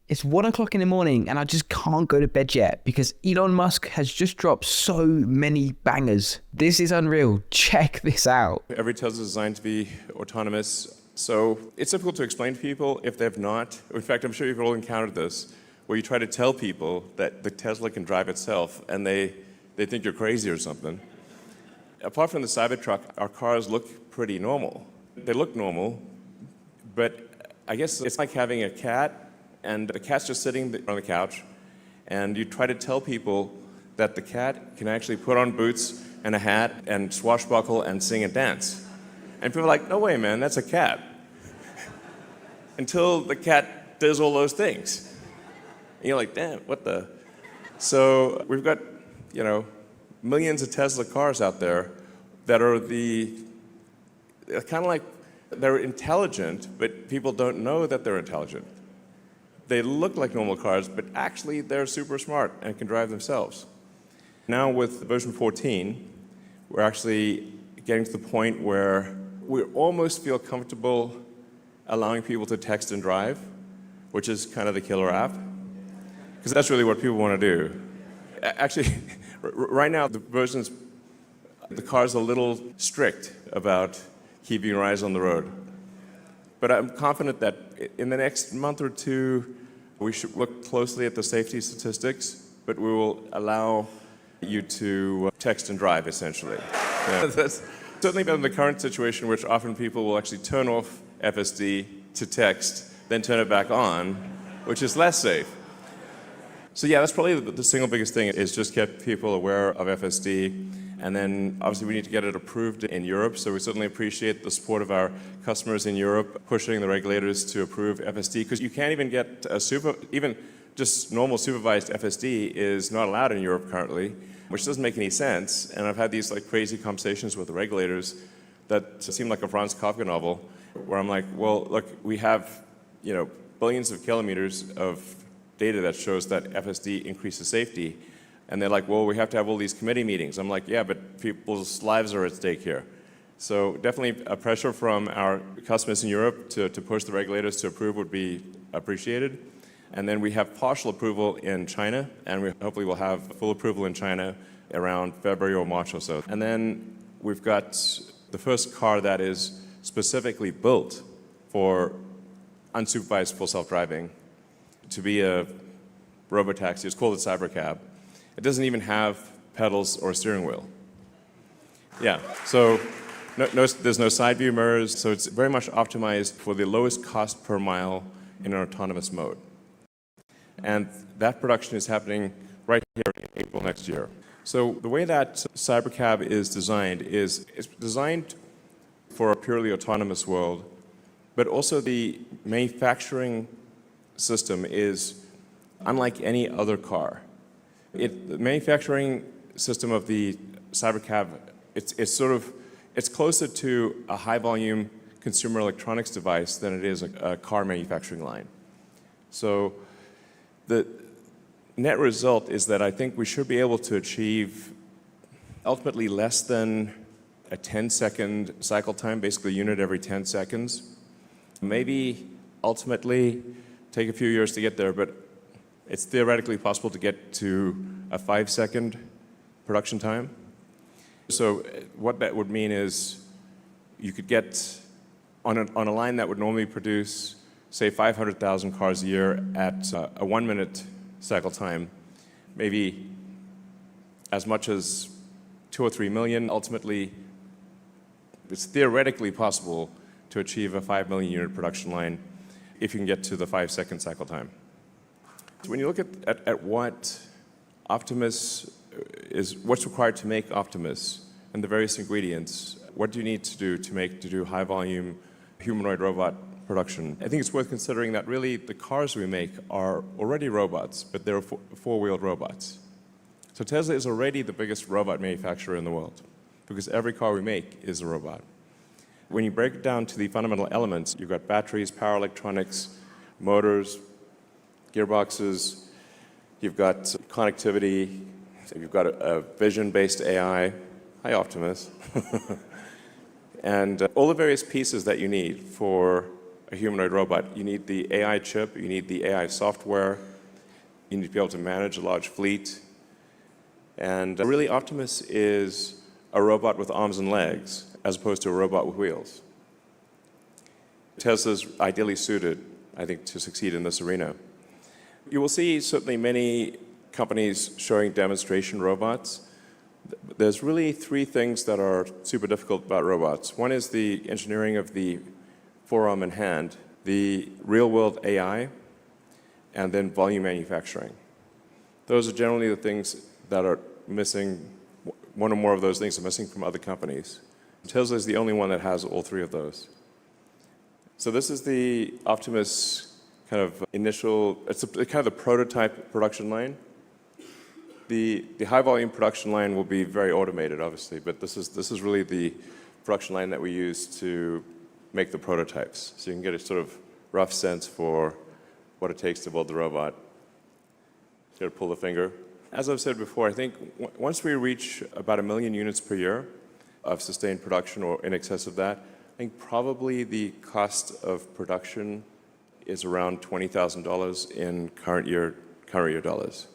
It's 1 o'clock in the morning and I just can't go to bed yet because Elon Musk has just dropped so many bangers. This is unreal. Check this out. Every Tesla is designed to be autonomous, so it's difficult to explain to people if they've not. In fact, I'm sure you've all encountered this, where you try to tell people that the Tesla can drive itself and they think you're crazy or something. Apart from the Cybertruck, our cars look pretty normal. They look normal, but I guess it's like having a cat and the cat's just sitting on the couch, and you try to tell people that the cat can actually put on boots and a hat and swashbuckle and sing and dance. And people are like, no way, man, that's a cat. Until the cat does all those things. And you're like, damn, what the? So we've got, millions of Tesla cars out there that are kind of like, they're intelligent, but people don't know that they're intelligent. They look like normal cars, but actually they're super smart and can drive themselves. Now with version 14, we're actually getting to the point where we almost feel comfortable allowing people to text and drive, which is kind of the killer app, because that's really what people want to do. Actually, right now the car's a little strict about keeping your eyes on the road. But I'm confident that in the next month or two, we should look closely at the safety statistics, but we will allow you to text and drive, essentially. Yeah. That's certainly better than the current situation, which often people will actually turn off FSD to text, then turn it back on, which is less safe. So yeah, that's probably the single biggest thing, is just get people aware of FSD. And then obviously we need to get it approved in Europe, so we certainly appreciate the support of our customers in Europe pushing the regulators to approve FSD, because you can't even get even just normal supervised FSD is not allowed in Europe currently, which doesn't make any sense. And I've had these crazy conversations with the regulators that seem like a Franz Kafka novel, where I'm like, well, look, we have billions of kilometers of data that shows that FSD increases safety. And they're like, well, we have to have all these committee meetings. I'm like, yeah, but people's lives are at stake here. So definitely a pressure from our customers in Europe to push the regulators to approve would be appreciated. And then we have partial approval in China, and we hopefully will have full approval in China around February or March or so. And then we've got the first car that is specifically built for unsupervised full self-driving to be a robotaxi. It's called a Cybercab. It doesn't even have pedals or a steering wheel. Yeah, so there's no side view mirrors, so it's very much optimized for the lowest cost per mile in an autonomous mode. And that production is happening right here in April next year. So the way that Cybercab is designed is it's designed for a purely autonomous world, but also the manufacturing system is unlike any other car. The manufacturing system of the Cybercab, it's closer to a high-volume consumer electronics device than it is a car manufacturing line. So the net result is that I think we should be able to achieve ultimately less than a 10-second cycle time, basically a unit every 10 seconds. Maybe ultimately take a few years to get there, but it's theoretically possible to get to a 5-second production time. So what that would mean is you could get on a line that would normally produce, say, 500,000 cars a year at a 1-minute cycle time, maybe as much as 2 or 3 million. Ultimately, it's theoretically possible to achieve a 5 million unit production line if you can get to the 5-second cycle time. So when you look at what Optimus is, what's required to make Optimus and the various ingredients, what do you need to do to do high volume humanoid robot production? I think it's worth considering that really the cars we make are already robots, but they're four-wheeled robots. So Tesla is already the biggest robot manufacturer in the world because every car we make is a robot. When you break it down to the fundamental elements, you've got batteries, power electronics, motors, gearboxes, you've got connectivity, you've got a vision-based AI. Hi, Optimus. And all the various pieces that you need for a humanoid robot, you need the AI chip, you need the AI software, you need to be able to manage a large fleet. And really, Optimus is a robot with arms and legs, as opposed to a robot with wheels. Tesla's ideally suited, I think, to succeed in this arena. You will see certainly many companies showing demonstration robots. There's really three things that are super difficult about robots. One is the engineering of the forearm and hand, the real-world AI, and then volume manufacturing. Those are generally the things that are missing. One or more of those things are missing from other companies. Tesla is the only one that has all three of those. So this is the Optimus kind of initial, it's kind of the prototype production line. The high volume production line will be very automated, obviously, but this is really the production line that we use to make the prototypes. So you can get a sort of rough sense for what it takes to build the robot. You got to pull the finger. As I've said before, I think once we reach about 1 million units per year of sustained production or in excess of that, I think probably the cost of production is around $20,000 in current year dollars.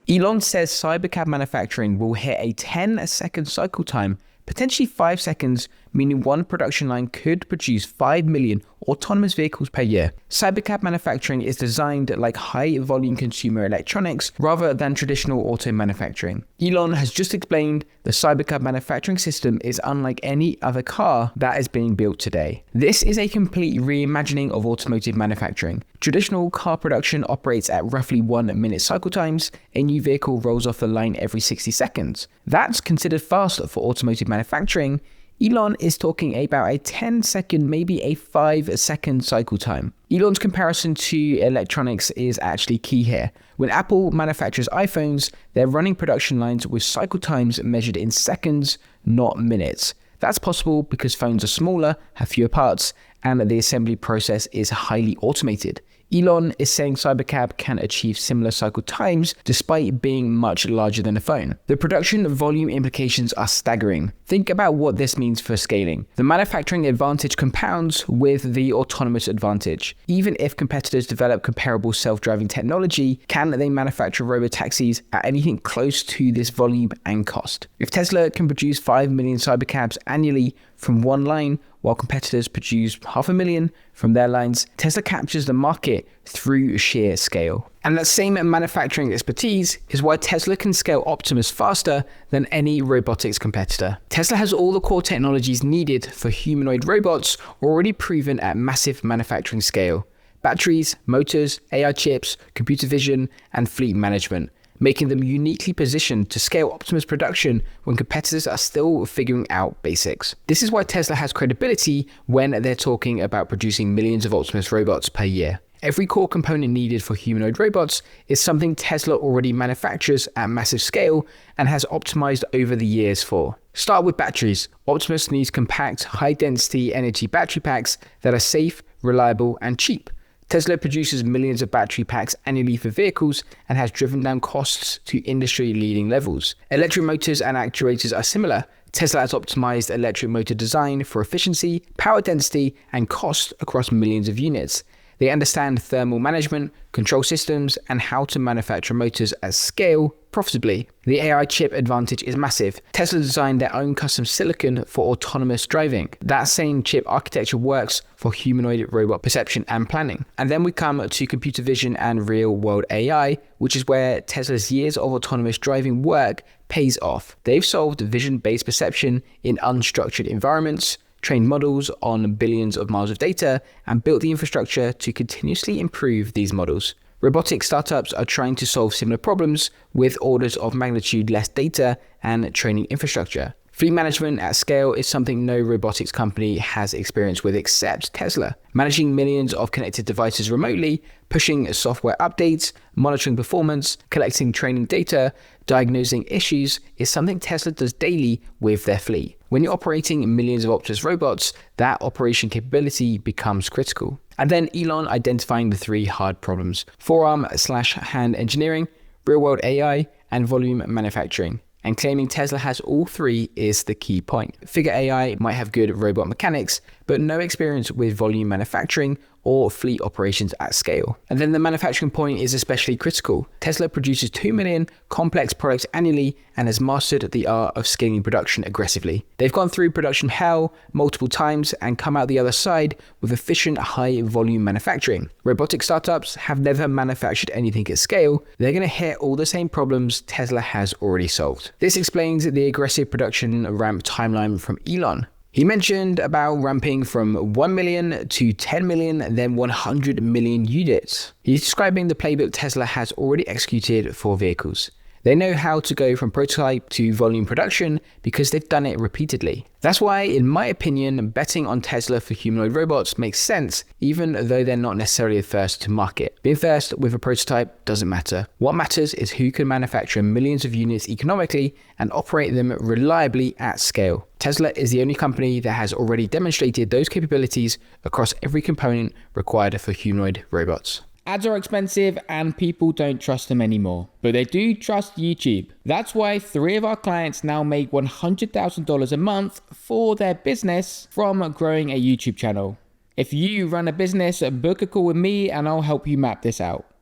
Elon says Cybercab manufacturing will hit a 10-second cycle time, potentially 5 seconds, meaning one production line could produce 5 million autonomous vehicles per year. Cybercab manufacturing is designed like high-volume consumer electronics rather than traditional auto manufacturing. Elon has just explained the Cybercab manufacturing system is unlike any other car that is being built today. This is a complete reimagining of automotive manufacturing. Traditional car production operates at roughly 1 minute cycle times. A new vehicle rolls off the line every 60 seconds. That's considered fast for automotive manufacturing. Elon is talking about a 10-second, maybe a 5-second cycle time. Elon's comparison to electronics is actually key here. When Apple manufactures iPhones, they're running production lines with cycle times measured in seconds, not minutes. That's possible because phones are smaller, have fewer parts, and the assembly process is highly automated. Elon is saying Cybercab can achieve similar cycle times despite being much larger than a phone. The production volume implications are staggering. Think about what this means for scaling. The manufacturing advantage compounds with the autonomous advantage. Even if competitors develop comparable self-driving technology, can they manufacture robotaxis at anything close to this volume and cost? If Tesla can produce 5 million Cybercabs annually from one line, while competitors produce 500,000 from their lines, Tesla captures the market through sheer scale. And that same manufacturing expertise is why Tesla can scale Optimus faster than any robotics competitor. Tesla has all the core technologies needed for humanoid robots already proven at massive manufacturing scale. Batteries, motors, AI chips, computer vision, and fleet management, making them uniquely positioned to scale Optimus production when competitors are still figuring out basics. This is why Tesla has credibility when they're talking about producing millions of Optimus robots per year. Every core component needed for humanoid robots is something Tesla already manufactures at massive scale and has optimized over the years for. Start with batteries. Optimus needs compact, high-density energy battery packs that are safe, reliable, and cheap. Tesla produces millions of battery packs annually for vehicles and has driven down costs to industry-leading levels. Electric motors and actuators are similar. Tesla has optimized electric motor design for efficiency, power density, and cost across millions of units. They understand thermal management, control systems, and how to manufacture motors at scale profitably. The AI chip advantage is massive. Tesla designed their own custom silicon for autonomous driving. That same chip architecture works for humanoid robot perception and planning. And then we come to computer vision and real-world AI, which is where Tesla's years of autonomous driving work pays off. They've solved vision-based perception in unstructured environments, trained models on billions of miles of data, and built the infrastructure to continuously improve these models. Robotic startups are trying to solve similar problems with orders of magnitude less data and training infrastructure. Fleet management at scale is something no robotics company has experience with except Tesla. Managing millions of connected devices remotely, pushing software updates, monitoring performance, collecting training data, diagnosing issues is something Tesla does daily with their fleet. When you're operating millions of Optimus robots, that operation capability becomes critical. And then Elon identifying the three hard problems: forearm/hand engineering, real-world AI, and volume manufacturing. And claiming Tesla has all three is the key point. Figure AI might have good robot mechanics, but no experience with volume manufacturing or fleet operations at scale. And then the manufacturing point is especially critical. Tesla produces 2 million complex products annually and has mastered the art of scaling production aggressively. They've gone through production hell multiple times and come out the other side with efficient, high volume manufacturing. Robotic startups have never manufactured anything at scale. They're going to hit all the same problems Tesla has already solved. This explains the aggressive production ramp timeline from Elon. He mentioned about ramping from 1 million to 10 million, then 100 million units. He's describing the playbook Tesla has already executed for vehicles. They know how to go from prototype to volume production because they've done it repeatedly. That's why, in my opinion, betting on Tesla for humanoid robots makes sense, even though they're not necessarily the first to market. Being first with a prototype doesn't matter. What matters is who can manufacture millions of units economically and operate them reliably at scale. Tesla is the only company that has already demonstrated those capabilities across every component required for humanoid robots. Ads are expensive and people don't trust them anymore, but they do trust YouTube. That's why 3 of our clients now make $100,000 a month for their business from growing a YouTube channel. If you run a business, book a call with me and I'll help you map this out.